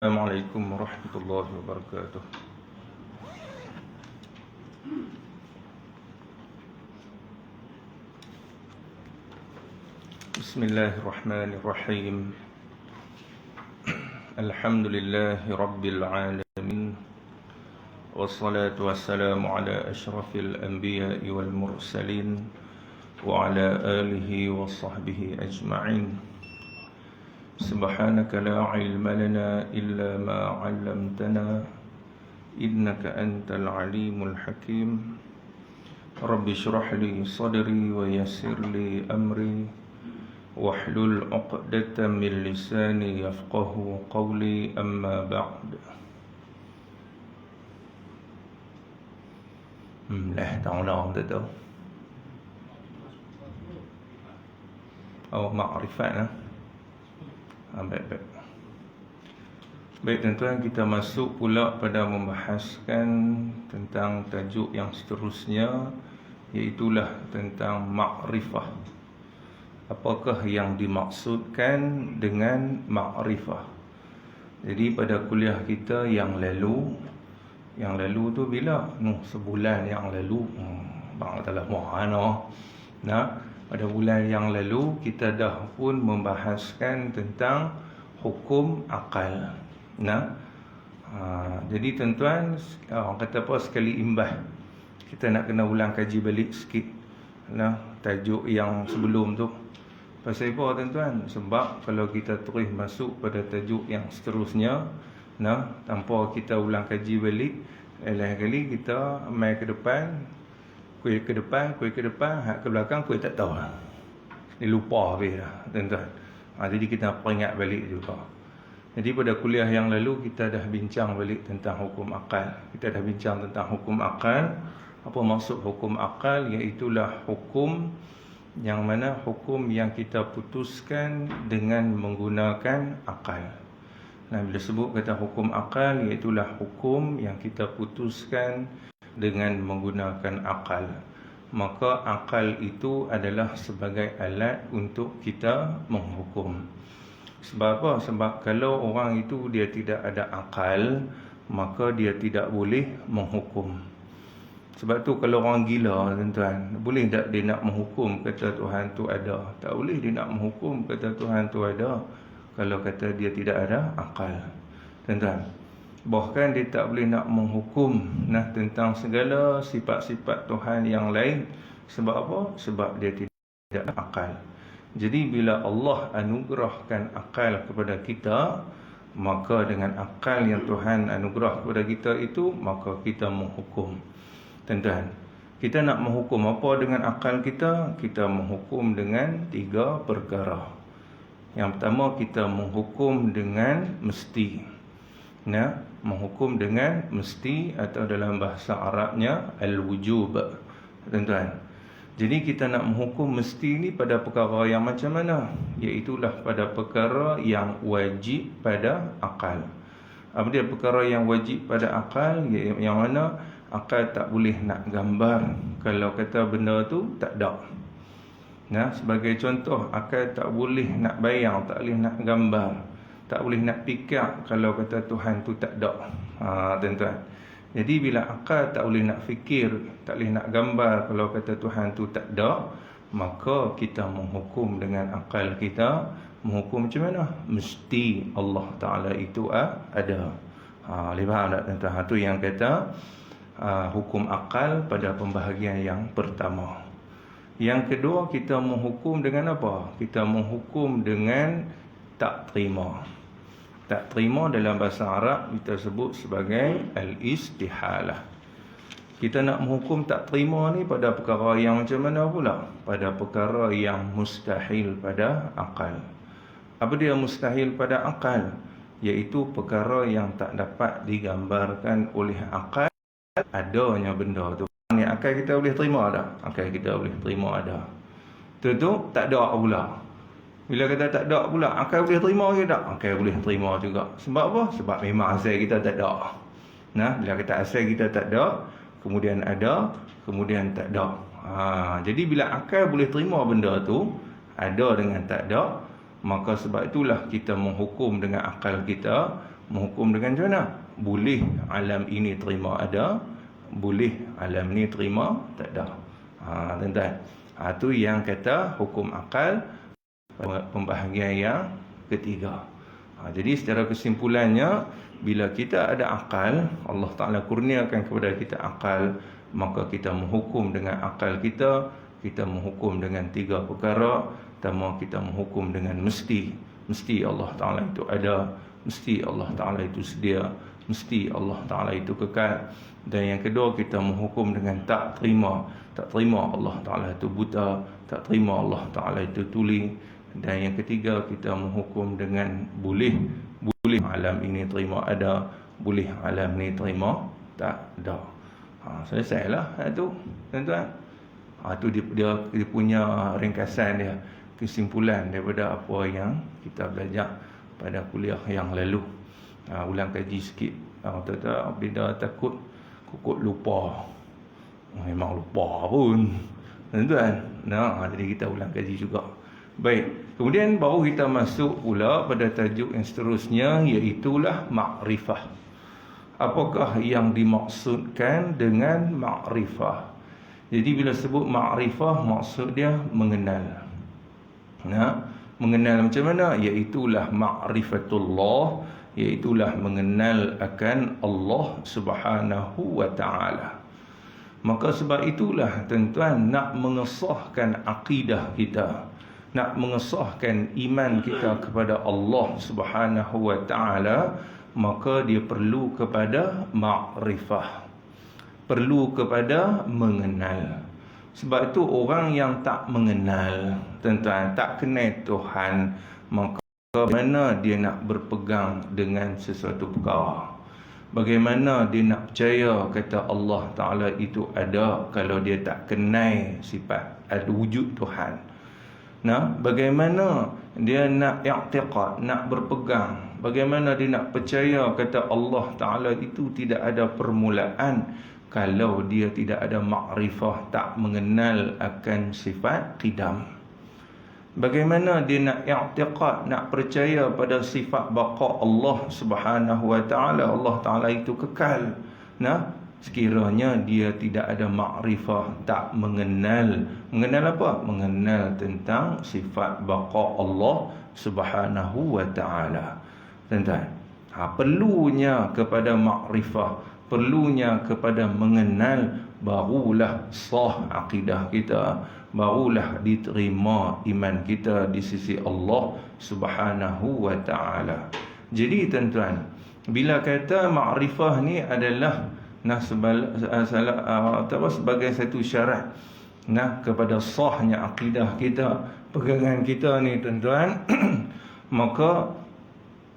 Assalamualaikum warahmatullahi wabarakatuh. Bismillahirrahmanirrahim. Alhamdulillahi rabbil alamin. Wassalatu wassalamu ala asyrafil anbiya'i wal mursalin wa ala alihi wa sahbihi ajma'in. Subhanaka la ilma lana illa ma 'allamtana innaka antal alimul hakim. Rabbi shrah li sadri wa yassir li amri wahlul 'uqdatam min lisani yafqahu qawli, amma ba'd. Tahu dah tu. Ma'rifat lah. Baik. Baik tuan-tuan, kita masuk pula pada membahaskan tentang tajuk yang seterusnya, iaitulah tentang makrifah. Apakah yang dimaksudkan dengan makrifah? Jadi pada kuliah kita yang lalu tu bila? Sebulan yang lalu. Bang telah mohon. Pada bulan yang lalu kita dah pun membahaskan tentang hukum akal. Jadi tuan-tuan, orang kata apa, sekali imbah kita nak kena ulang kaji balik sikit tajuk yang sebelum tu. Pasal apa tuan-tuan? Sebab kalau kita terus masuk pada tajuk yang seterusnya tanpa kita ulang kaji balik, lain kali kita mai ke depan, kuih ke depan, hak ke belakang kuih tak tahu lah. Dia lupa habis dah tuan-tuan. Jadi kita peringat balik juga. Jadi pada kuliah yang lalu kita dah bincang balik tentang hukum akal. Kita dah bincang tentang hukum akal. Apa maksud hukum akal? Iaitulah hukum yang mana hukum yang kita putuskan dengan menggunakan akal. Bila sebut kata hukum akal, iaitulah hukum yang kita putuskan dengan menggunakan akal. Maka akal itu adalah sebagai alat untuk kita menghukum. Sebab apa? Sebab kalau orang itu dia tidak ada akal, maka dia tidak boleh menghukum. Sebab tu kalau orang gila tuan-tuan, boleh tak dia nak menghukum kata Tuhan tu ada? Tak boleh dia nak menghukum kata Tuhan tu ada kalau kata dia tidak ada akal. Tuan-tuan, bahkan dia tak boleh nak menghukum tentang segala sifat-sifat Tuhan yang lain. Sebab apa? Sebab dia tidak ada akal. Jadi bila Allah anugerahkan akal kepada kita, maka dengan akal yang Tuhan anugerah kepada kita itu, maka kita menghukum. Tuan-tuan, kita nak menghukum apa dengan akal kita? Kita menghukum dengan 3 perkara. Yang pertama, kita menghukum dengan mesti. Menghukum dengan mesti, atau dalam bahasa Arabnya al-wujub. Tuan-tuan, jadi kita nak menghukum mesti ni pada perkara yang macam mana? Iaitulah pada perkara yang wajib pada akal. Apa dia perkara yang wajib pada akal? Yang mana akal tak boleh nak gambar kalau kata benda tu tak ada. Sebagai contoh, akal tak boleh nak bayang, tak boleh nak gambar, tak boleh nak fikir kalau kata Tuhan tu tak ada. Tuan-tuan, jadi bila akal tak boleh nak fikir, tak boleh nak gambar kalau kata Tuhan tu tak ada, maka kita menghukum dengan akal kita. Menghukum macam mana? Mesti Allah Ta'ala itu ada. Boleh faham tak tuan-tuan? Itu yang kata hukum akal pada pembahagian yang pertama. Yang kedua, kita menghukum dengan apa? Kita menghukum dengan tak terima. Tak terima dalam bahasa Arab kita sebut sebagai al-istihalah. Kita nak menghukum tak terima ni pada perkara yang macam mana pula? Pada perkara yang mustahil pada akal. Apa dia mustahil pada akal? Iaitu perkara yang tak dapat digambarkan oleh akal adanya benda tu. Ni akal kita boleh terima tak? Akal kita boleh terima ada. Tentu tak ada pula. Bila kata tak ada pula, akal boleh terima ke tak? Akal boleh terima juga. Sebab apa? Sebab memang asal kita tak ada. Bila kata asal kita tak ada, kemudian ada, kemudian tak ada. Jadi bila akal boleh terima benda tu, ada dengan tak ada, maka sebab itulah kita menghukum dengan akal kita, Menghukum dengan macam mana? Boleh alam ini terima ada, boleh alam ni terima tak ada. Tuan-tuan. Tu yang kata hukum akal, pembahagian yang ketiga. Jadi secara kesimpulannya, bila kita ada akal, Allah Ta'ala kurniakan kepada kita akal, maka kita menghukum dengan akal kita menghukum dengan 3 perkara. Pertama, kita menghukum dengan mesti Allah Ta'ala itu ada, mesti Allah Ta'ala itu sedia, mesti Allah Ta'ala itu kekal. Dan yang kedua, kita menghukum dengan tak terima Allah Ta'ala itu buta, tak terima Allah Ta'ala itu tuli. Dan yang ketiga, kita menghukum dengan boleh alam ini terima ada, boleh alam ni terima tak ada. Selesailah itu, tuan-tuan. Itu dia punya ringkasan dia, kesimpulan daripada apa yang kita belajar pada kuliah yang lalu. Ulang kaji sikit. Tuan-tuan, bila takut kukut lupa, memang lupa pun, tuan-tuan. Jadi kita ulang kaji juga. Baik, kemudian baru kita masuk pula pada tajuk yang seterusnya, iaitulah makrifah. Apakah yang dimaksudkan dengan makrifah? Jadi bila sebut makrifah, maksud dia mengenal. Mengenal macam mana? Iaitulah makrifatullah, iaitulah mengenal akan Allah Subhanahu wa ta'ala. Maka sebab itulah tuan-tuan, nak mengesahkan akidah kita, nak mengesahkan iman kita kepada Allah Subhanahu wa ta'ala, maka dia perlu kepada makrifah, perlu kepada mengenal. Sebab itu orang yang tak mengenal, tuan-tuan, tak kenal Tuhan, maka bagaimana dia nak berpegang dengan sesuatu perkara? Bagaimana dia nak percaya kata Allah Ta'ala itu ada kalau dia tak kenal sifat ada wujud Tuhan? Bagaimana dia nak i'tiqad, nak berpegang? Bagaimana dia nak percaya kata Allah Ta'ala itu tidak ada permulaan kalau dia tidak ada makrifah, tak mengenal akan sifat qidam? Bagaimana dia nak i'tiqad, nak percaya pada sifat baqa Allah Subhanahu wa ta'ala, Allah Ta'ala itu kekal, sekiranya dia tidak ada makrifah, tak mengenal apa? Mengenal tentang sifat baqa Allah Subhanahu wa ta'ala. Tuan-tuan, perlunya kepada makrifah, perlunya kepada mengenal, barulah sah akidah kita, barulah diterima iman kita di sisi Allah Subhanahu wa ta'ala. Jadi tuan-tuan, bila kata makrifah ni adalah sebagai satu syarat kepada sahnya akidah kita, pegangan kita ni tuan-tuan, maka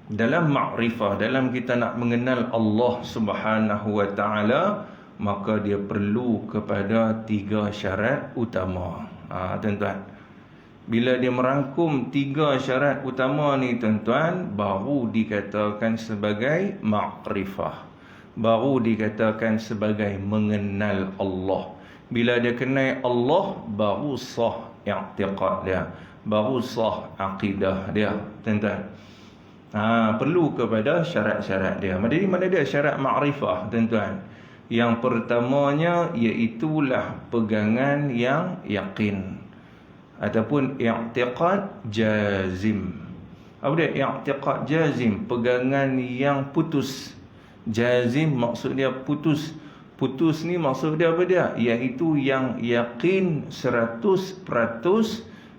dalam makrifah, dalam kita nak mengenal Allah Subhanahu wa ta'ala, maka dia perlu kepada 3 syarat utama. Tuan-tuan, bila dia merangkum 3 syarat utama ni tuan-tuan, baru dikatakan sebagai makrifah, baru dikatakan sebagai mengenal Allah. Bila dia kenal Allah, baru sah i'tiqad dia, baru sah akidah dia, tuan-tuan. Perlu kepada syarat-syarat dia. Jadi mana dia syarat makrifah, tuan-tuan? Yang pertamanya iaitulah pegangan yang yakin ataupun i'tiqad jazim. Apa dia i'tiqad jazim? Pegangan yang putus. Jazim maksud dia putus. Putus ni maksud dia apa dia? Iaitu yang yakin 100%,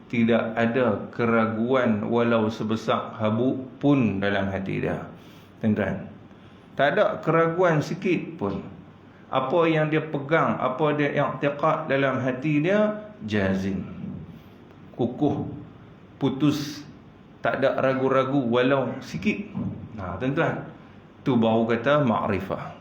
tidak ada keraguan walau sebesar habuk pun dalam hati dia. Tuan-tuan, tak ada keraguan sikit pun. Apa yang dia pegang, apa dia i'tiqad dalam hati dia, jazim, kukuh, putus, tak ada ragu-ragu walau sikit. Tuan-tuan, tu baru kata makrifah.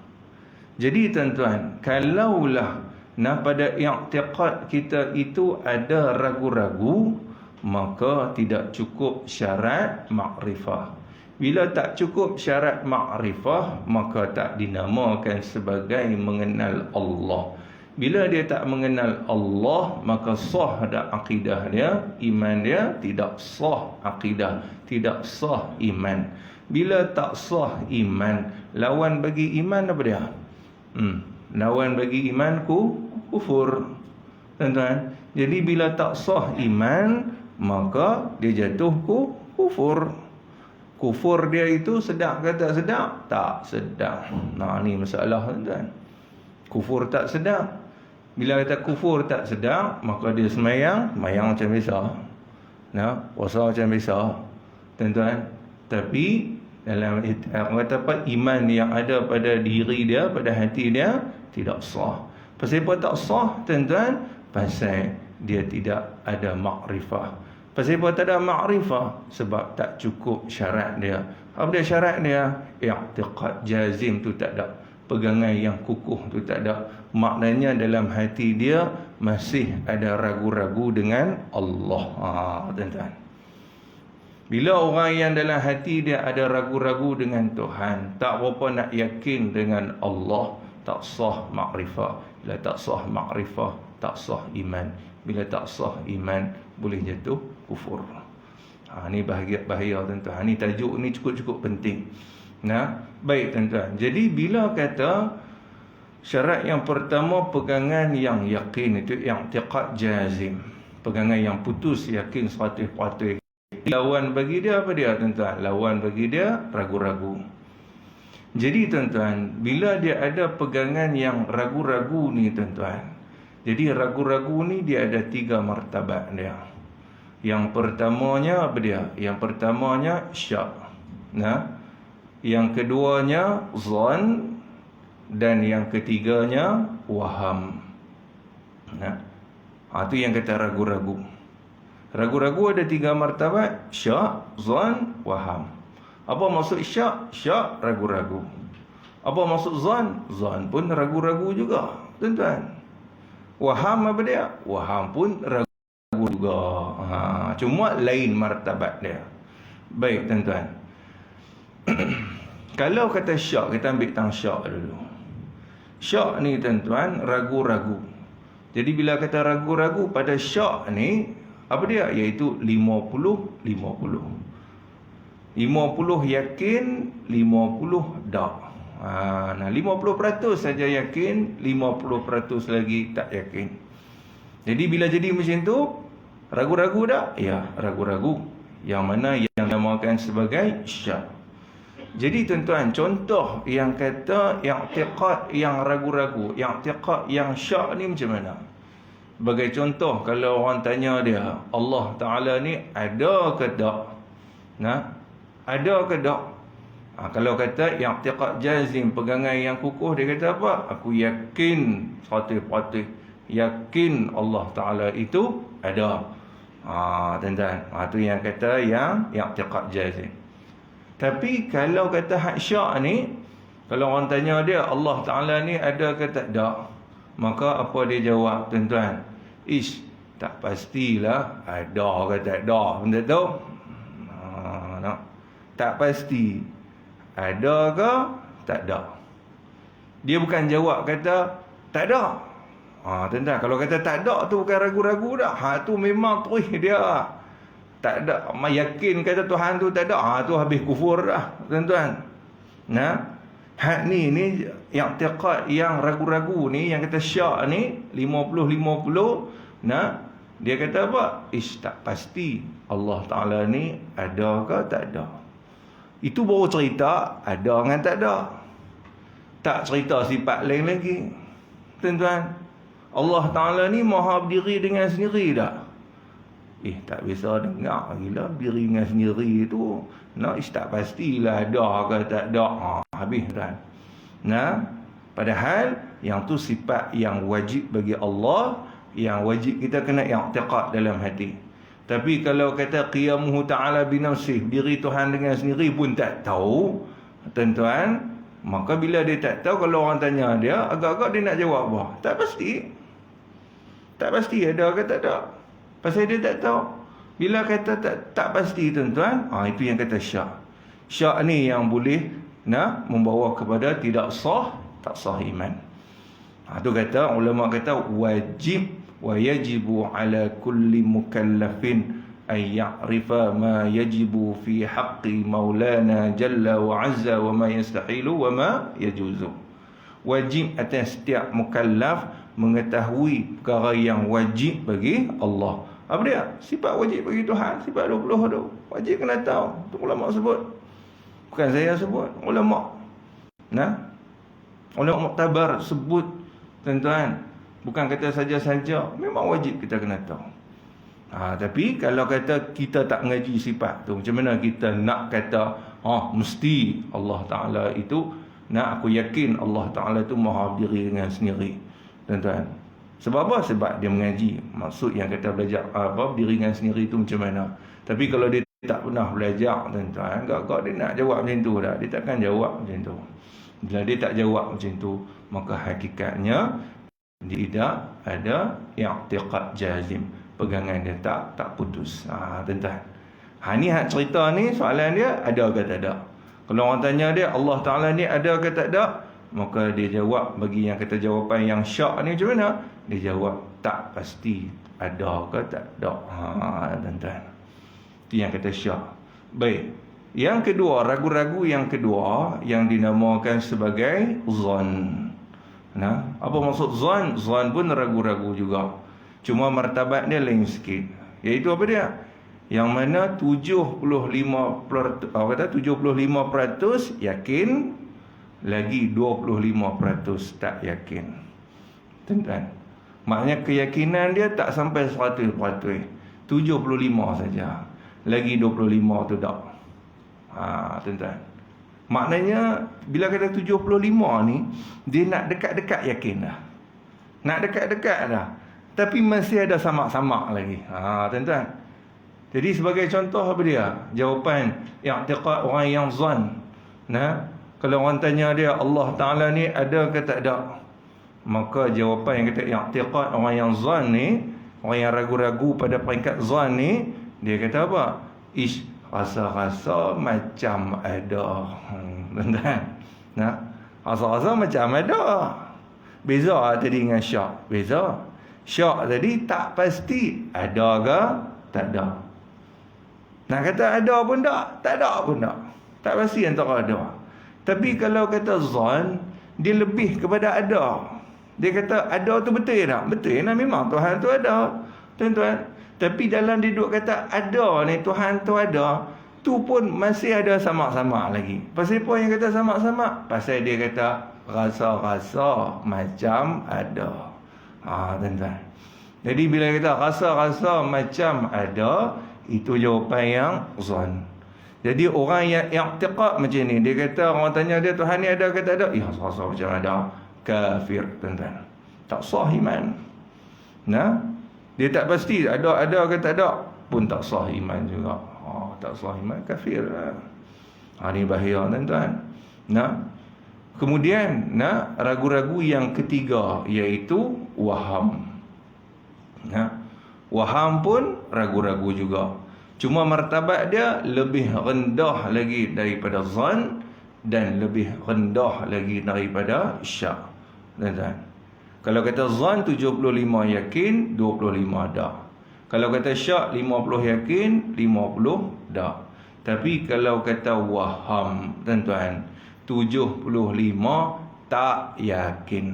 Jadi tuan-tuan, kalaulah pada i'tiqad kita itu ada ragu-ragu, maka tidak cukup syarat makrifah. Bila tak cukup syarat makrifah, maka tak dinamakan sebagai mengenal Allah. Bila dia tak mengenal Allah, maka sah dah akidah dia, iman dia, tidak sah akidah, tidak sah iman. Bila tak sah iman, lawan bagi iman apa dia? Lawan bagi iman kufur. Tuan-tuan. Jadi bila tak sah iman, maka dia jatuh kufur. Kufur dia itu sedap ke tak sedap? Tak sedap. Nah, ni masalah, tuan-tuan. Kufur tak sedap. Bila kata kufur tak sedap, maka dia semayang macam biasa. Nah, puasa macam biasa. Tuan-tuan. Tapi dalam kata apa, iman yang ada pada diri dia, pada hati dia tidak sah. Pasal apa tak sah, tuan-tuan? Pasal dia tidak ada makrifah. Pasal apa tak ada makrifah? Sebab tak cukup syarat dia. Apa dia syarat dia? I'tiqad jazim tu tak ada. Pegangan yang kukuh tu tak ada. Maknanya dalam hati dia masih ada ragu-ragu dengan Allah. Tuan-tuan. Bila orang yang dalam hati dia ada ragu-ragu dengan Tuhan, tak berapa nak yakin dengan Allah, tak sah makrifah. Bila tak sah makrifah, tak sah iman. Bila tak sah iman, boleh jatuh kufur. Ni bahaya tuan-tuan. Ni tajuk ni cukup-cukup penting. Nah, baik tuan-tuan. Jadi bila kata syarat yang pertama pegangan yang yakin, itu i'tiqad jazim. Pegangan yang putus yakin 100%. Lawan bagi dia apa dia tuan-tuan? Lawan bagi dia ragu-ragu. Jadi tuan-tuan, bila dia ada pegangan yang ragu-ragu ni tuan-tuan, jadi ragu-ragu ni dia ada 3 martabat dia. Yang pertamanya apa dia? Yang pertamanya syak. Nah, yang keduanya zon, dan yang ketiganya waham. Nah, itu yang kata ragu-ragu. Ragu-ragu ada 3 martabat: syak, zon, waham. Apa maksud syak? Syak ragu-ragu. Apa maksud zon? Zon pun ragu-ragu juga, tuan-tuan. Waham apa dia? Waham pun ragu juga. Cuma lain martabat dia. Baik tuan-tuan. Kalau kata syak, kita ambil tang syak dulu. Syak ni tuan-tuan ragu-ragu. Jadi bila kata ragu-ragu pada syak ni, apa dia? Iaitu 50-50. 50 yakin, 50 tak. Nah, 50% saja yakin, 50% lagi tak yakin. Jadi bila jadi macam tu, ragu-ragu tak? Ya, ragu-ragu. Yang mana yang dinamakan sebagai syak. Jadi tuan-tuan, contoh yang kata i'tiqad yang ragu-ragu, i'tiqad yang syak ni macam mana? Sebagai contoh, kalau orang tanya dia, Allah Ta'ala ni ada ke tak? Nah, ada ke tak? Kalau kata i'tiqad jazim, pegangan yang kukuh, dia kata apa? Aku yakin 100%. Yakin Allah Ta'ala itu ada. Tuan-tuan, itu yang kata yang i'tiqad jazim. Tapi kalau kata hak syak ni, kalau orang tanya dia Allah Ta'ala ni ada ke tak ada, maka apa dia jawab tuan-tuan? Tak pastilah ada ke tak ada. Benda tu tak pasti ada ke tak ada. Dia bukan jawab kata tak ada. Tuan-tuan, kalau kata tak ada tu bukan ragu-ragu dah. Tu memang terus dia tak ada, yakin kata Tuhan tu tak ada. Tu habis kufur dah, tuan-tuan. Nah, hak ni i'tiqad yang ragu-ragu ni, yang kata syak ni 50-50. Nah, dia kata apa? Tak pasti Allah Ta'ala ni ada ke tak ada. Itu baru cerita ada dengan tak ada. Tak cerita sifat lain lagi, tuan-tuan. Allah Ta'ala ni maha berdiri dengan sendiri tak? Tak bisa dengar gila berdiri dengan sendiri tu. Tak pastilah ada ke tak ada. Habis kan. Nah, padahal yang tu sifat yang wajib bagi Allah, yang wajib kita kena i'tiqad dalam hati. Tapi kalau kata qiyamuhu ta'ala binafsih, diri Tuhan dengan sendiri pun tak tahu, tuan-tuan, maka bila dia tak tahu, kalau orang tanya dia, agak-agak dia nak jawab apa? Tak pasti. Tak pasti ada ke tak ada. Pasal dia tak tahu. Bila kata tak pasti tuan-tuan, itu yang kata syak. Syak ni yang boleh membawa kepada tidak sah, tak sah iman. Tu kata ulama kata wajib wa yajibu ala kulli mukallafin ay ya'rifa ma yajibu fi haqqi maulana jalla wa azza wa ma yastahilu wa ma yajuzu. Wajib atas setiap mukallaf mengetahui perkara yang wajib bagi Allah. Apa dia? Sifat wajib bagi Tuhan, sifat 20 tu. Wajib kena tahu. Tu ulama sebut. Bukan saya sebut, ulama. Nah, ulama muktabar sebut, tuan-tuan. Bukan kata saja-saja, memang wajib kita kena tahu. Tapi kalau kata kita tak mengaji sifat tu, macam mana kita nak kata mesti Allah Ta'ala itu, aku yakin Allah Ta'ala itu maha berdiri dengan sendiri, tuan-tuan. Sebab apa? Sebab dia mengaji. Maksud yang kata belajar berdiri dengan sendiri itu macam mana. Tapi kalau dia tak pernah belajar, tuan-tuan, agak-agak dia nak jawab macam tu dah. Dia takkan jawab macam tu. Bila dia tak jawab macam tu, maka hakikatnya dia tidak ada i'tiqad jazim. Pegangan dia tak putus. Tuan-tuan. Ni hak cerita ni, soalan dia ada ke tak ada. Kalau orang tanya dia, Allah Ta'ala ni ada ke tak ada, maka dia jawab, bagi yang kata jawapan yang syak ni macam mana? Dia jawab, tak pasti ada ke tak ada. Tuan-tuan. Itu yang kata syak. Baik. Yang kedua, ragu-ragu yang kedua, yang dinamakan sebagai zon. Apa maksud zon? Zon pun ragu-ragu juga. Cuma martabat dia lain sikit. Iaitu apa dia? Yang mana 75% yakin, lagi 25% tak yakin. Tuan-tuan. Maknanya keyakinan dia tak sampai 100%. 75 saja. Lagi 25 tu tak. Tuan-tuan. Maknanya bila kata 75 ni, dia nak dekat-dekat yakin dah. Nak dekat-dekat dah. Tapi masih ada samak-samak lagi. Tuan-tuan. Jadi sebagai contoh apa dia? Jawapan i'tiqad orang yang zan. Kalau orang tanya dia, Allah Ta'ala ni ada ke tak ada? Maka jawapan yang kata i'tiqad orang yang zan ni, orang yang ragu-ragu pada peringkat zan ni, dia kata apa? Rasa-rasa macam ada. Tuan-tuan. Rasa-rasa macam ada. Beza tadi dengan syak. Beza. Syak tadi tak pasti ada ke tak ada. Nak kata ada pun tak ada pun tak. Tak pasti antara ada. Tapi kalau kata zon, dia lebih kepada ada. Dia kata ada tu betul tak? Betul lah, memang Tuhan tu ada. Tuan-tuan. Tapi dalam dia duk kata ada ni, Tuhan tu ada, tu pun masih ada samak-samak lagi. Pasal apa yang kata samak-samak? Pasal dia kata rasa-rasa macam ada. Tuan-tuan. Jadi bila kita rasa-rasa macam ada, itu jawapan yang zon. Jadi orang yang i'tiqad macam ni, dia kata, orang tanya dia, Tuhan ni ada ke tak ada? Rasa-rasa macam ada. Kafir, tuan-tuan. Tak sah iman. Dia tak pasti ada ke tak ada, pun tak sah iman juga. Tak sah iman, kafir lah. Ni bahaya, tuan-tuan. Kemudian ragu-ragu yang ketiga, iaitu waham. Waham pun ragu-ragu juga. Cuma martabat dia lebih rendah lagi daripada zan, dan lebih rendah lagi daripada syak. Tuan-tuan. Kalau kata zan 75 yakin, 25 tak. Kalau kata syak 50 yakin, 50 tak. Tapi kalau kata waham, tuan-tuan, 75 tak yakin.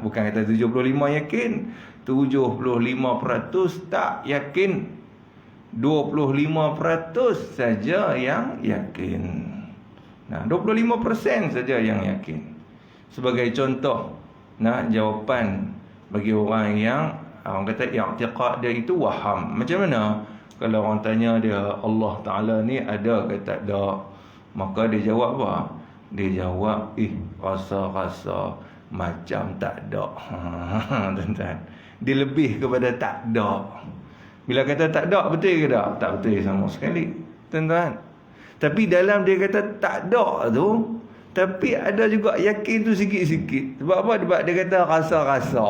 Bukan kata 75 yakin, 75% tak yakin. 25% saja yang yakin. 25% saja yang yakin. Sebagai contoh, jawapan bagi orang yang orang kata i'tiqad dia itu waham. Macam mana? Kalau orang tanya dia, Allah Ta'ala ni ada ke tak ada, maka dia jawab apa? Dia jawab, rasa-rasa macam tak ada. Tuan-tuan. Dia lebih kepada tak ada. Bila kata tak ada, betul ke tak? Tak betul sama sekali, tuan-tuan. Tapi dalam dia kata tak ada tu, tapi ada juga yakin tu sikit-sikit. Sebab apa? Sebab dia kata rasa-rasa.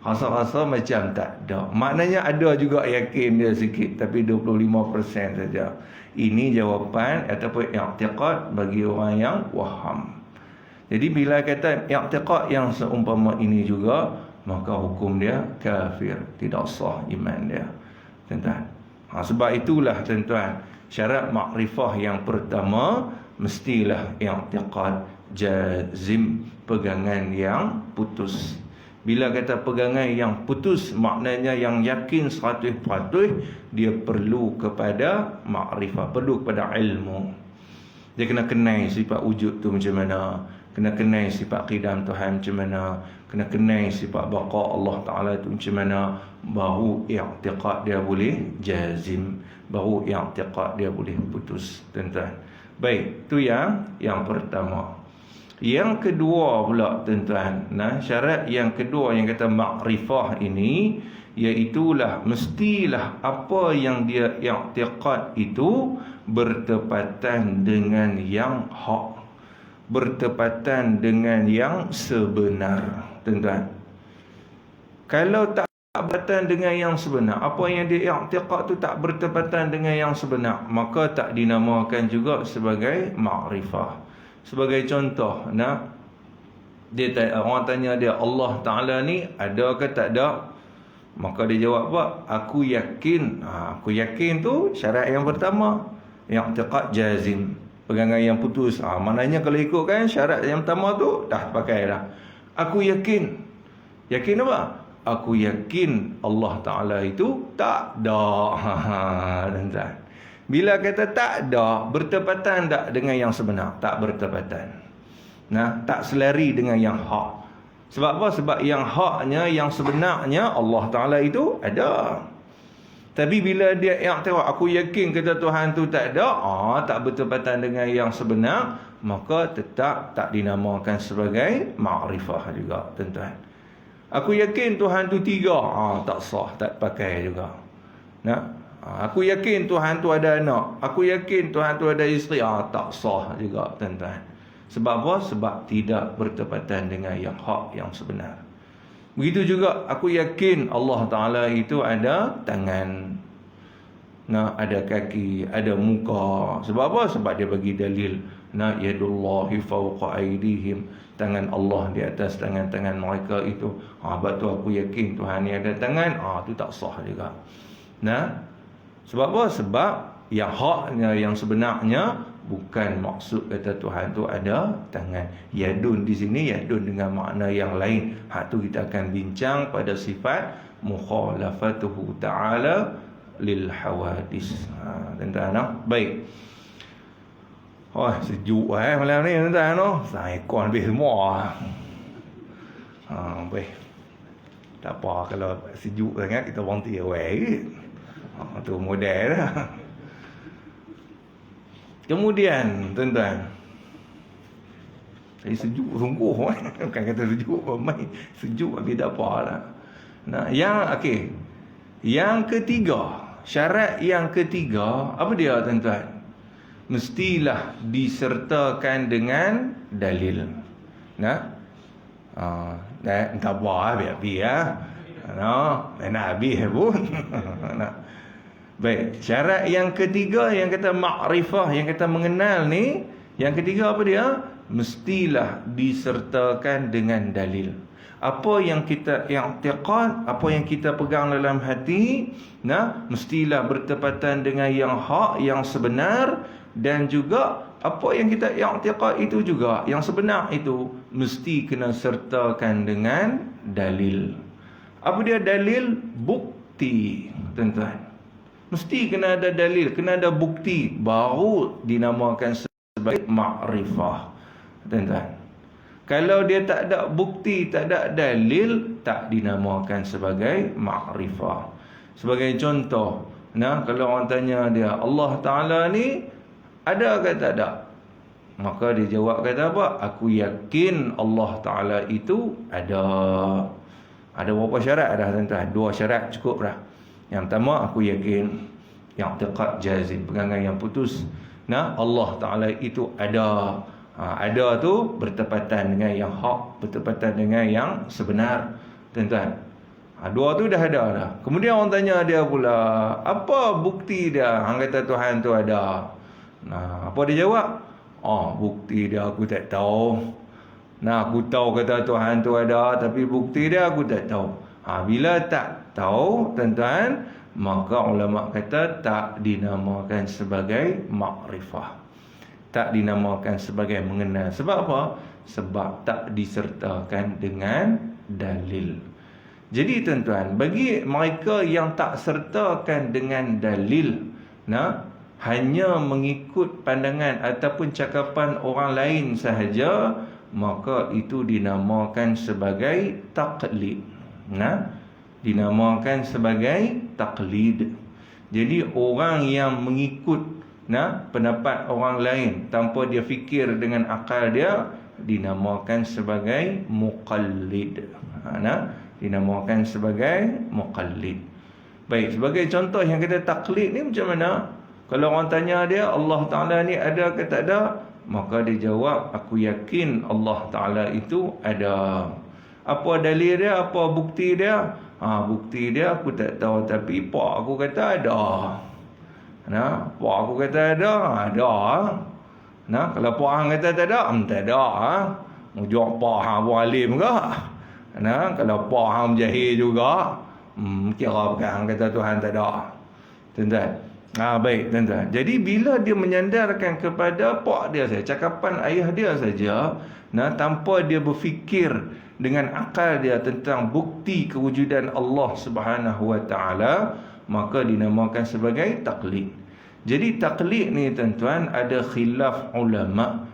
Rasa-rasa macam tak ada. Maknanya ada juga yakin dia sikit, tapi 25% saja. Ini jawapan ataupun i'tiqad bagi orang yang waham. Jadi bila kata i'tiqad yang seumpama ini juga, maka hukum dia kafir, tidak sah iman dia. tuan-tuan. Sebab itulah tuan-tuan, syarat makrifah yang pertama mestilah i'tiqad jazim, pegangan yang putus. Bila kata pegangan yang putus, maknanya yang yakin 100%, dia perlu kepada makrifah, perlu kepada ilmu. Dia kena kenal sifat wujud tu macam mana, kena kenal sifat qidam Tuhan macam mana, kena kenal sifat baqa Allah Ta'ala tu macam mana, baru i'tiqad dia boleh jazim, baru i'tiqad dia boleh putus, tuan-tuan. Baik, tu yang pertama. Yang kedua pula tuan-tuan, syarat yang kedua yang kata makrifah ini, iaitulah mestilah apa yang dia i'tiqad itu bertepatan dengan yang hak, bertepatan dengan yang sebenar, tuan-tuan. Kalau tak bertepatan dengan yang sebenar, apa yang dia i'tiqad tu tak bertepatan dengan yang sebenar, maka tak dinamakan juga sebagai makrifah. Sebagai contoh, orang tanya dia, Allah Ta'ala ni ada ke tak ada? Maka dia jawab apa? Aku yakin. Aku yakin tu syarat yang pertama, i'tiqad jazim, pegangan yang putus. Maknanya kalau ikutkan syarat yang pertama tu dah pakai dah. Aku yakin. Yakin apa? Aku yakin Allah Ta'ala itu tak ada. Tuan-tuan, bila kata tak ada, bertepatan tak dengan yang sebenar? Tak bertepatan. Tak selari dengan yang hak. Sebab apa? Sebab yang haknya, yang sebenarnya Allah Ta'ala itu ada. Tapi bila dia i'tiqad, aku yakin kata Tuhan tu tak ada, tak bertepatan dengan yang sebenar, maka tetap tak dinamakan sebagai makrifah juga, tuan-tuan. Aku yakin Tuhan tu 3, tak sah, tak pakai juga. Aku yakin Tuhan tu ada anak, aku yakin Tuhan tu ada isteri, tak sah juga, tuan-tuan. Sebab apa? Sebab tidak bertepatan dengan yang hak, yang sebenar. Begitu juga aku yakin Allah Ta'ala itu ada tangan, ada kaki, ada muka. Sebab apa? Sebab dia bagi dalil, yadullahi fawqa aydihim, tangan Allah di atas tangan-tangan mereka itu. Sebab tu aku yakin Tuhan ni ada tangan, tu tak sah juga. Sebab apa? Sebab yang haknya, yang sebenarnya, bukan maksud kata Tuhan tu ada tangan. Yadun di sini, yadun dengan makna yang lain. Hak tu kita akan bincang pada sifat mukhalafatuhu ta'ala lil hawadis. Tuan-tuan, baik. Sejuk malam ni, tuan-tuan. Aircon habis semua. Baik. Tak apa kalau sejuk sangat, kita berhenti awal. Tu model dah. Kemudian, tuan-tuan, saya sejuk sungguh. Bukan kata sejuk, main sejuk habis tak apa lah. Yang ketiga, syarat yang ketiga, apa dia, tuan-tuan? Mestilah disertakan dengan dalil. Tak apa, biar-biar. Nak habis pun. Baik, syarat yang ketiga yang kata makrifah, yang kata mengenal ni, yang ketiga apa dia? Mestilah disertakan dengan dalil. Apa yang kita i'tiqad, apa yang kita pegang dalam hati, mestilah bertepatan dengan yang hak, yang sebenar, dan juga apa yang kita i'tiqad itu juga, yang sebenar itu, mesti kena sertakan dengan dalil. Apa dia dalil? Bukti, tuan-tuan. Mesti kena ada dalil, kena ada bukti, baru dinamakan sebagai makrifah, tuan-tuan. Kalau dia tak ada bukti, tak ada dalil, tak dinamakan sebagai makrifah. Sebagai contoh, kalau orang tanya dia, Allah Ta'ala ni ada ke tak ada? Maka dia jawab kata apa? Aku yakin Allah Ta'ala itu ada. Ada berapa syarat dah, tuan-tuan? 2 syarat cukup dah. Yang pertama, aku yakin, i'tiqad jazim, pegangan yang putus. Allah Ta'ala itu ada. Ada tu bertepatan dengan yang hak, bertepatan dengan yang sebenar, tuan-tuan. 2 tu dah ada dah. Kemudian orang tanya dia pula, apa bukti dia? Hang kata Tuhan tu ada. Apa dia jawab? Bukti dia aku tak tahu. Aku tahu kata Tuhan tu ada, tapi bukti dia aku tak tahu. Bila tak tahu, tuan-tuan, maka ulama kata tak dinamakan sebagai makrifah, tak dinamakan sebagai mengenal. Sebab apa? Sebab tak disertakan dengan dalil. Jadi tuan-tuan, bagi mereka yang tak sertakan dengan dalil, hanya mengikut pandangan ataupun cakapan orang lain sahaja, maka itu dinamakan sebagai taklid. Dinamakan sebagai taklid. Jadi orang yang mengikut pendapat orang lain tanpa dia fikir dengan akal dia, dinamakan sebagai muqallid. Dinamakan sebagai muqallid. Baik, sebagai contoh yang kita taklid ni macam mana? Kalau orang tanya dia, Allah Ta'ala ni ada ke tak ada? Maka dia jawab, aku yakin Allah Ta'ala itu ada. Apa dalil dia? Apa bukti dia? Bukti dia aku tak tahu, tapi pak aku kata ada. Pak aku kata ada. Kalau pak hang kata tak ada, tak ada. Jawab pak hang pun alim ke? Kalau pak hang jahil juga, kira bukan hang kata Tuhan tak ada. Tuan-tuan. Baik tuan-tuan. Jadi bila dia menyandarkan kepada pak dia saja, cakapan ayah dia saja, tanpa dia berfikir dengan akal dia tentang bukti kewujudan Allah Subhanahu wa taala, maka dinamakan sebagai taklid. Jadi taklid ni tuan-tuan ada khilaf ulama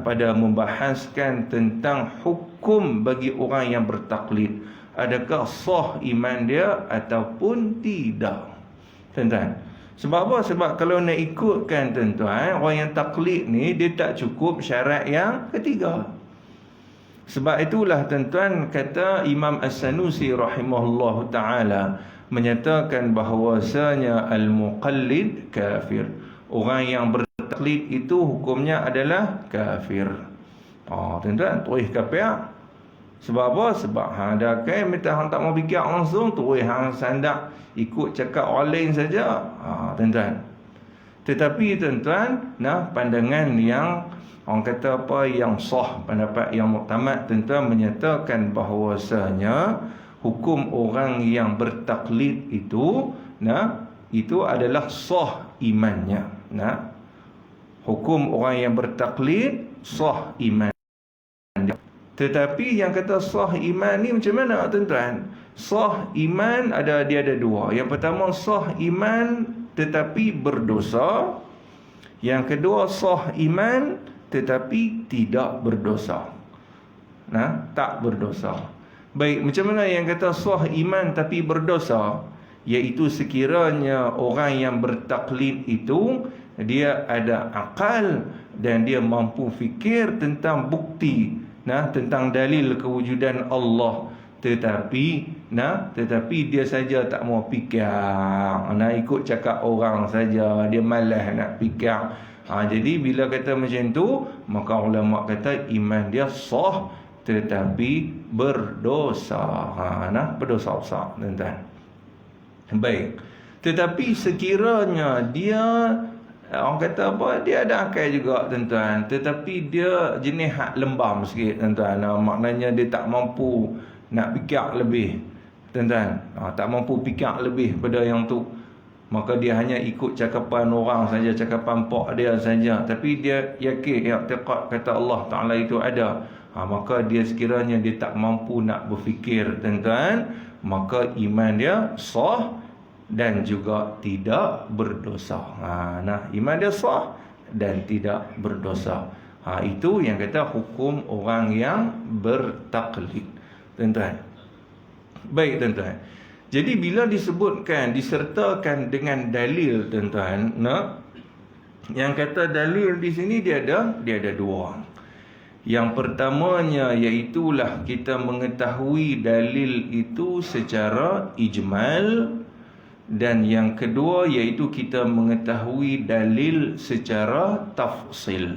pada membahaskan tentang hukum bagi orang yang bertaklid. Adakah sah iman dia ataupun tidak? Tuan-tuan, sebab apa? Sebab kalau nak ikutkan tuan-tuan, orang yang taklid ni dia tak cukup syarat yang ketiga. Sebab itulah tuan-tuan kata Imam As-Sanusi rahimahullahu ta'ala menyatakan bahawasanya al-muqallid kafir. Orang yang bertaklid itu hukumnya adalah kafir. Tuan-tuan, terus kafir. Sebab apa? Sebab ada kan minta hang tak mau fikir langsung, terus hang sandak ikut cakap orang lain saja. Tuan-tuan. Tetapi tuan-tuan, pandangan yang orang kata apa yang sah, pendapat yang muktamad, tuan-tuan menyatakan bahawasanya hukum orang yang bertaklid itu itu adalah sah imannya. Hukum orang yang bertaklid sah iman. Tetapi yang kata sah iman ni macam mana tuan-tuan? Sah iman dia ada dua. Yang pertama sah iman tetapi berdosa. Yang kedua sah iman tetapi tidak berdosa. Tak berdosa. Baik, macam mana yang kata sah iman tapi berdosa? Iaitu sekiranya orang yang bertaklid itu dia ada akal dan dia mampu fikir tentang bukti, tentang dalil kewujudan Allah, tetapi dia saja tak mau fikir, ikut cakap orang saja, dia malas nak fikir. Jadi bila kata macam tu, maka ulama kata iman dia sah tetapi berdosa. Berdosa besar, tuan-tuan. Baik. Tetapi sekiranya dia orang kata apa, dia ada akal juga tuan-tuan, tetapi dia jenis hak lembam sikit tuan-tuan. Maknanya dia tak mampu nak fikir lebih tuan-tuan. Tak mampu fikir lebih pada yang tu. Maka dia hanya ikut cakapan orang saja, cakapan pak dia saja, tapi dia yakin, i'tiqad kata Allah Ta'ala itu ada. Maka dia sekiranya dia tak mampu nak berfikir tuan-tuan, maka iman dia sah dan juga tidak berdosa. Iman dia sah dan tidak berdosa. Itu yang kata hukum orang yang bertaklid, tuan-tuan. Baik tuan-tuan. Jadi bila disebutkan, disertakan dengan dalil tuan-tuan, yang kata dalil di sini dia ada dua. Yang pertamanya iaitulah kita mengetahui dalil itu secara ijmal, dan yang kedua iaitu kita mengetahui dalil secara tafsil.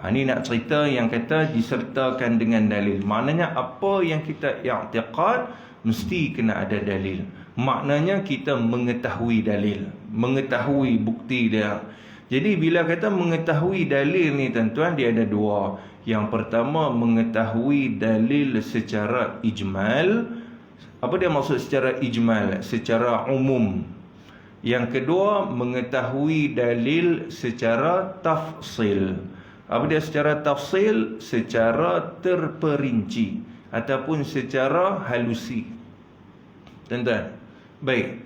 Ini nak cerita yang kata disertakan dengan dalil. Maknanya apa yang kita i'tiqad mesti kena ada dalil. Maknanya kita mengetahui dalil, mengetahui bukti dia. Jadi bila kata mengetahui dalil ni tuan-tuan, dia ada dua. Yang pertama mengetahui dalil secara ijmal, Apa dia maksud secara ijmal? Secara umum. Yang kedua, mengetahui dalil secara tafsil. Apa dia secara tafsil? Secara terperinci ataupun secara halusi. Tuan-tuan, baik.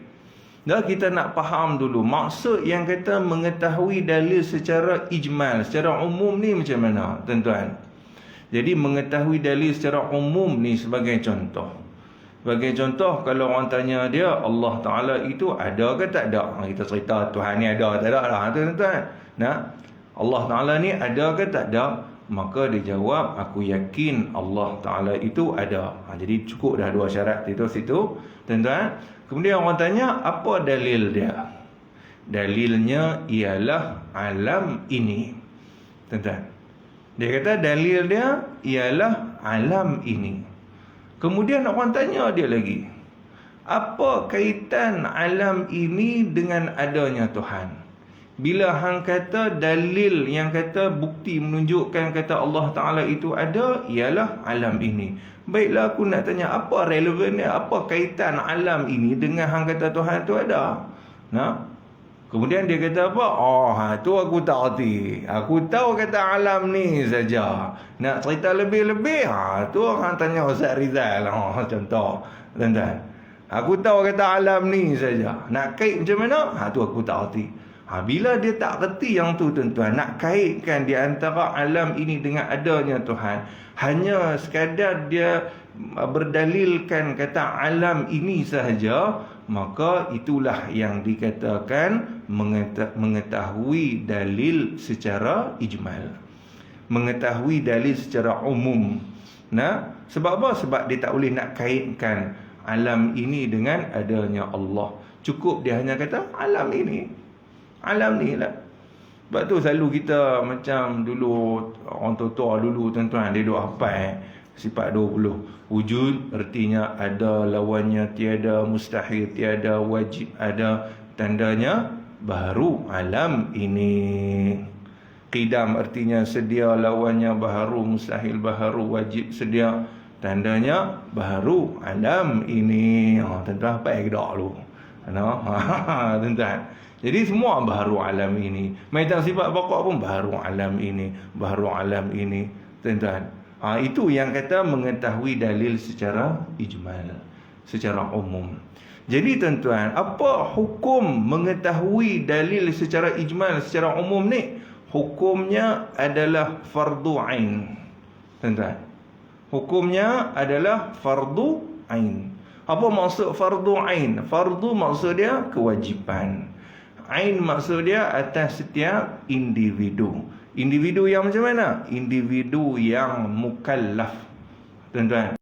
Dah kita nak faham dulu maksud yang kata mengetahui dalil secara ijmal, secara umum ni macam mana, tuan-tuan. Jadi mengetahui dalil secara umum ni sebagai contoh. Sebagai contoh, kalau orang tanya dia, Allah Ta'ala itu ada ke tak ada? Kita cerita Tuhan ni ada tak ada lah, tuan-tuan. Nah, Allah Ta'ala ni ada ke tak ada? Maka dia jawab, aku yakin Allah Ta'ala itu ada. Jadi cukup dah dua syarat itu situ, tuan-tuan. Kemudian orang tanya, apa dalil dia? Dalilnya ialah alam ini, tuan-tuan. Dia kata dalil dia ialah alam ini. Kemudian orang tanya dia lagi, apa kaitan alam ini dengan adanya Tuhan? Bila hang kata dalil yang kata bukti menunjukkan kata Allah Ta'ala itu ada, ialah alam ini. Baiklah, aku nak tanya, apa relevannya, apa kaitan alam ini dengan hang kata Tuhan itu ada? Nah, kemudian dia kata apa? Tu aku tak erti. Aku tahu kata alam ni saja. Nak cerita lebih-lebih, tu orang tanya Ustaz Rizal. Contoh, tuan-tuan. Aku tahu kata alam ni saja. Nak kait macam mana? Tu aku tak erti. Bila dia tak reti yang tu, tuan-tuan, nak kaitkan di antara alam ini dengan adanya Tuhan, hanya sekadar dia berdalilkan kata alam ini sahaja, maka itulah yang dikatakan mengetahui dalil secara ijmal, mengetahui dalil secara umum. Nah, sebab apa? Sebab dia tak boleh nak kaitkan alam ini dengan adanya Allah. Cukup dia hanya kata alam ini. Alam ni lah. Sebab tu selalu kita macam dulu, orang tua-tua dulu, tuan-tuan, dia duk hafal sifat 20. Wujud artinya ada, lawannya tiada, mustahil tiada, wajib ada, tandanya baharu alam ini. Qidam artinya sedia, lawannya baharu, mustahil baharu, wajib sedia, tandanya baharu alam ini. Tuan-tuan hafal ke tak dulu? Tuan-tuan. Jadi semua baharu alam ini. Maitan sifat pokok pun baharu alam ini, baharu alam ini, tuan-tuan. Itu yang kata mengetahui dalil secara ijmal, secara umum. Jadi tuan-tuan, apa hukum mengetahui dalil secara ijmal, secara umum ni? Hukumnya adalah fardu ain, tuan-tuan. Hukumnya adalah fardu ain. Apa maksud fardu ain? Fardu maksud dia kewajipan. Ain maksud dia atas setiap individu. Individu yang macam mana? Individu yang mukallaf, tuan-tuan.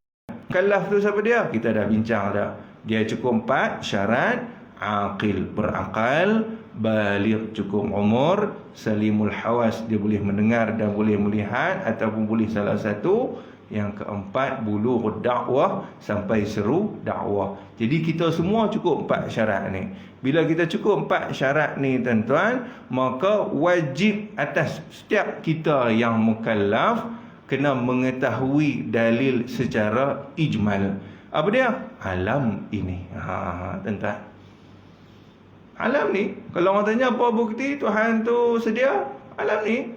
Mukallaf tu siapa dia? Kita dah bincang dah. Dia cukup 4 syarat. Aqil, berakal. Baligh, cukup umur. Salimul hawas, dia boleh mendengar dan boleh melihat ataupun boleh salah satu. Yang keempat, bulugh dakwah, sampai seru dakwah. Jadi kita semua cukup 4 syarat ni. Bila kita cukup 4 syarat ni, tuan-tuan, maka wajib atas setiap kita yang mukallaf kena mengetahui dalil secara ijmal. Apa dia? Alam ini. Tuan-tuan, alam ni, kalau orang tanya apa bukti Tuhan tu sedia, alam ni,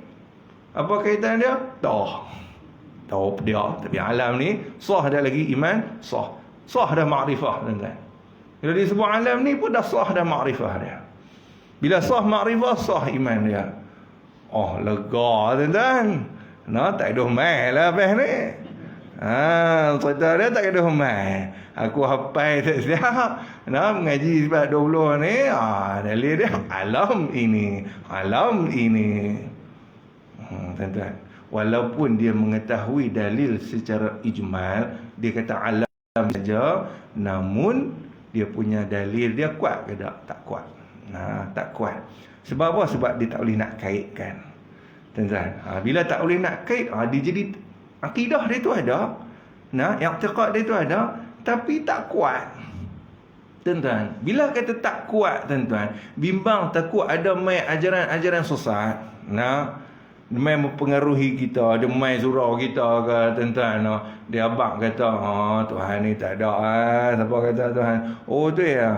apa kaitan dia? Tahu dia. Tapi alam ni sah dah lagi iman, sah dah makrifah, tuan-tuan. Bila disebut alam ni pun dah sah dah makrifah dia. Bila sah makrifah, sah iman dia. Lega, tuan-tuan. Tak ada mai lah apa ni. Cerita dia tak ada mai. Aku hafal tak siap. Mengaji sebab 20 ni, dalil dia alam ini. Alam ini. Tuan-tuan, walaupun dia mengetahui dalil secara ijmal, dia kata alam saja, namun dia punya dalil dia kuat ke tak? Tak kuat. Tak kuat. Sebab apa? Sebab dia tak boleh nak kaitkan. Tuan-tuan, bila tak boleh nak kait, dia jadi akidah dia tu ada, i'tiqad dia tu ada, tapi tak kuat. Tuan-tuan, bila kata tak kuat, tuan-tuan, bimbang takut ada mai ajaran-ajaran sesat. Dia mempengaruhi kita, dia main surau kita ke tuan-tuan. Dia abang kata, Tuhan ni tak ada. Siapa kata Tuhan? Oh tu ya.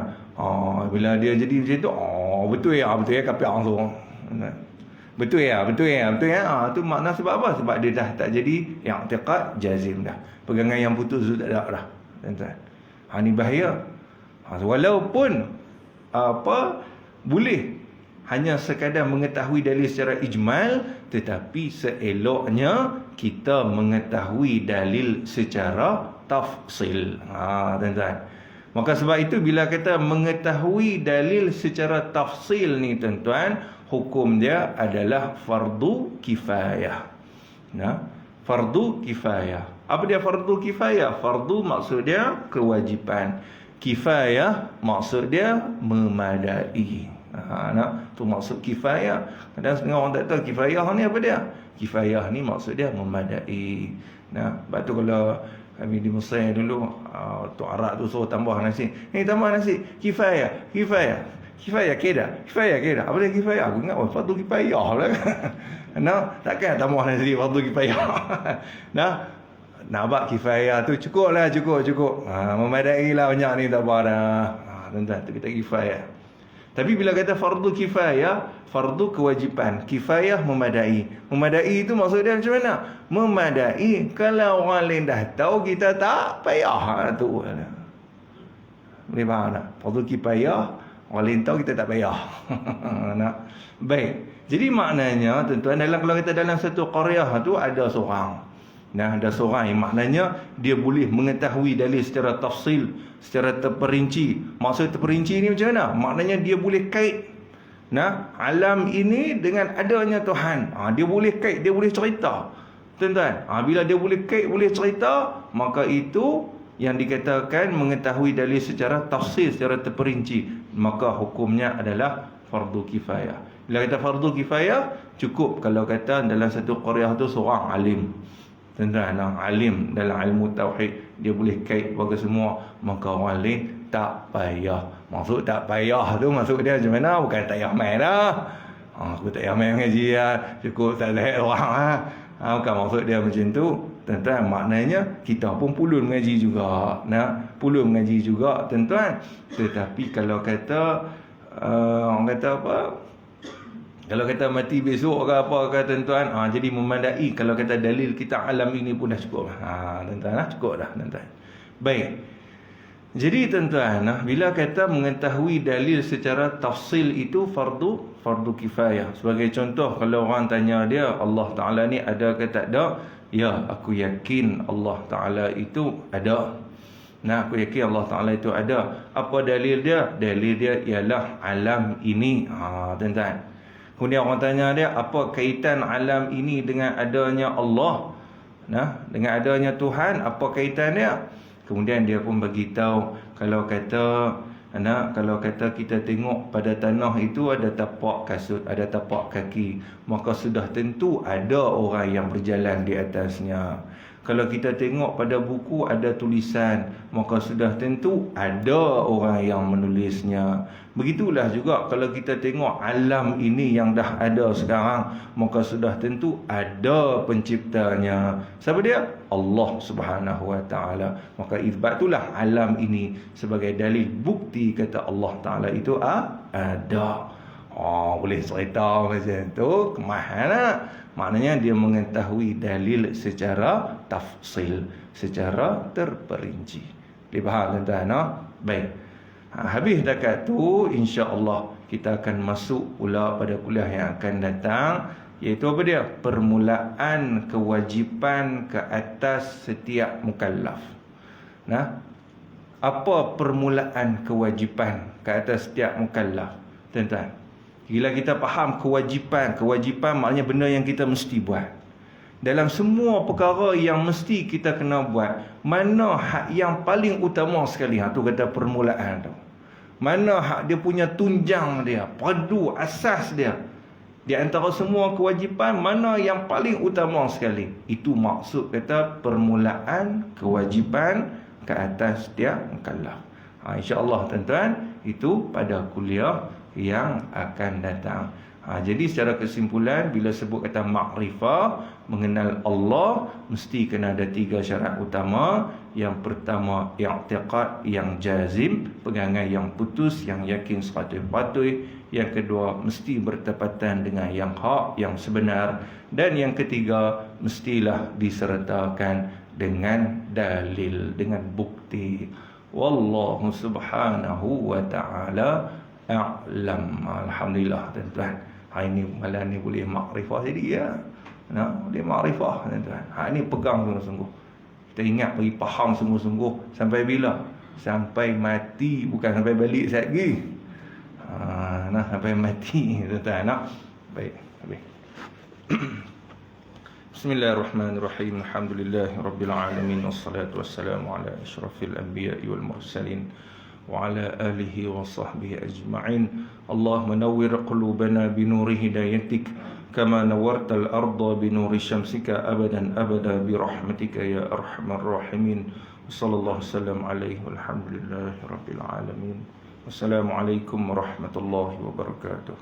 Bila dia jadi macam tu, betul ya kapal langsung. Betul ya. Tu makna sebab apa? Sebab dia dah tak jadi yang i'tiqad jazim dah. Pegangan yang putus tu tak ada dah. Tuan-tuan. Ni bahaya. Walaupun boleh hanya sekadar mengetahui dalil secara ijmal, tetapi seeloknya kita mengetahui dalil secara tafsil. Tuan-tuan. Maka sebab itu bila kita mengetahui dalil secara tafsil ni tuan-tuan, hukum dia adalah fardu kifayah. Fardu kifayah. Apa dia fardu kifayah? Fardu maksud dia kewajipan. Kifayah maksud dia memadai. Tu maksud kifayah. Kadang setengah orang tak tahu kifayah ni apa dia. Kifayah ni maksud dia memadai. Sebab tu kalau kami di Mesir dulu, Tok Arak tu suruh tambah nasi. Tambah nasi. Kifayah keda. Apa dia kifayah? Aku ingat fardu kifayah lah. Takkan tambah nasi fardu kifayah. Nak buat kifayah tu cukup. Memadai lah banyak ni tak apa dah. Tuan-tuan, tu kita kifayah. Tapi bila kata fardu kifayah, fardu kewajipan, kifayah memadai. Memadai itu maksud dia macam mana? Memadai kalau orang lain dah tahu, kita tak payah tu. Boleh faham tak? Fardu kifayah, orang lain tahu, kita tak payah. Baik. Jadi maknanya tuan-tuan, kalau kita dalam satu qaryah tu ada seorang. Ada seorang yang maknanya dia boleh mengetahui dalil secara tafsil, secara terperinci. Maksud terperinci ni macam mana? Maknanya dia boleh kait alam ini dengan adanya Tuhan. Dia boleh kait, dia boleh cerita. Tuan-tuan, bila dia boleh kait, boleh cerita, maka itu yang dikatakan mengetahui dalil secara tafsil, secara terperinci. Maka hukumnya adalah fardu kifayah. Bila kata fardu kifayah, cukup kalau kata dalam satu qaryah tu seorang alim. Tuan-tuan, alim dalam ilmu tauhid, dia boleh kait bagi semua, maka orang lain tak payah. Maksud tak payah tu maksud dia macam mana? Bukan tak payah main dah. Aku tak payah main mengaji lah, cukup tak lihat orang bukan maksud dia macam tu. Tuan-tuan, maknanya kita pun pulun mengaji juga. Pulun mengaji juga tuan-tuan. Tetapi kalau kata orang kata apa, kalau kata mati besok ke apa ke tuan-tuan, jadi memadai kalau kata dalil kita alam ini pun dah cukup. Tuan-tuan, cukup dah tuan-tuan. Baik. Jadi tuan-tuan, bila kata mengetahui dalil secara tafsil itu fardu kifayah. Sebagai contoh, kalau orang tanya dia, Allah Taala ni ada ke tak ada? Ya, aku yakin Allah Taala itu ada. Aku yakin Allah Taala itu ada. Apa dalil dia? Dalil dia ialah alam ini. Tuan-tuan. Kemudian orang tanya dia, apa kaitan alam ini dengan adanya Allah? Dengan adanya Tuhan, apa kaitan dia? Kemudian dia pun beritahu, kalau kata kita tengok pada tanah itu ada tapak kasut, ada tapak kaki, maka sudah tentu ada orang yang berjalan di atasnya. Kalau kita tengok pada buku ada tulisan, maka sudah tentu ada orang yang menulisnya. Begitulah juga kalau kita tengok alam ini yang dah ada sekarang, maka sudah tentu ada penciptanya. Siapa dia? Allah Subhanahu wa taala. Maka isbatulah alam ini sebagai dalil bukti kata Allah Taala itu ada. Boleh cerita macam tu, kemahana? Maknanya dia mengetahui dalil secara tafsil, secara terperinci. Dipaham tuan-tuan? Baik. Habis dekat tu, insya-Allah kita akan masuk pula pada kuliah yang akan datang, iaitu apa dia? Permulaan kewajipan ke atas setiap mukallaf. Apa permulaan kewajipan ke atas setiap mukallaf? Tuan-tuan, bila kita faham kewajipan maknanya benda yang kita mesti buat. Dalam semua perkara yang mesti kita kena buat, mana hak yang paling utama sekali? Tu kata permulaan tu. Mana hak dia punya tunjang dia, padu asas dia. Di antara semua kewajipan, mana yang paling utama sekali? Itu maksud kata permulaan kewajipan ke atas setiap mukallaf. InsyaAllah tuan-tuan, itu pada kuliah yang akan datang. Jadi secara kesimpulan, bila sebut kata makrifah, mengenal Allah, mesti kena ada 3 syarat utama. Yang pertama, i'tiqad yang jazim, pegangan yang putus, yang yakin sepatut-patut. Yang kedua, mesti bertepatan dengan yang hak, yang sebenar. Dan yang ketiga, mestilah disertakan dengan dalil, dengan bukti. Wallahu subhanahu wa ta'ala a'lam. Alhamdulillah tuan-tuan. Hari ni malam ni boleh makrifah jadi ya. Boleh makrifah tuan-tuan. Ini pegang sungguh-sungguh. Kita ingat bagi faham sungguh-sungguh. Sampai bila? Sampai mati, bukan sampai balik sekejap lagi. Sampai mati tuan-tuan. Baik, habis. Bismillahirrahmanirrahim. Alhamdulillahirabbil alamin wassalatu wassalamu ala asyrafil anbiya'i wal mursalin wa ala alihi wa sahbihi ajma'in. Allahumma nawwir qulubana bi nuri hidayatik kama nawwartal arda bi nuri syamsika abadan abada bi rahmatika ya arhamar rahimin. Sallallahu wasallam alaihi walhamdulillahi rabbil alamin. Wassalamualaikum warahmatullahi wabarakatuh.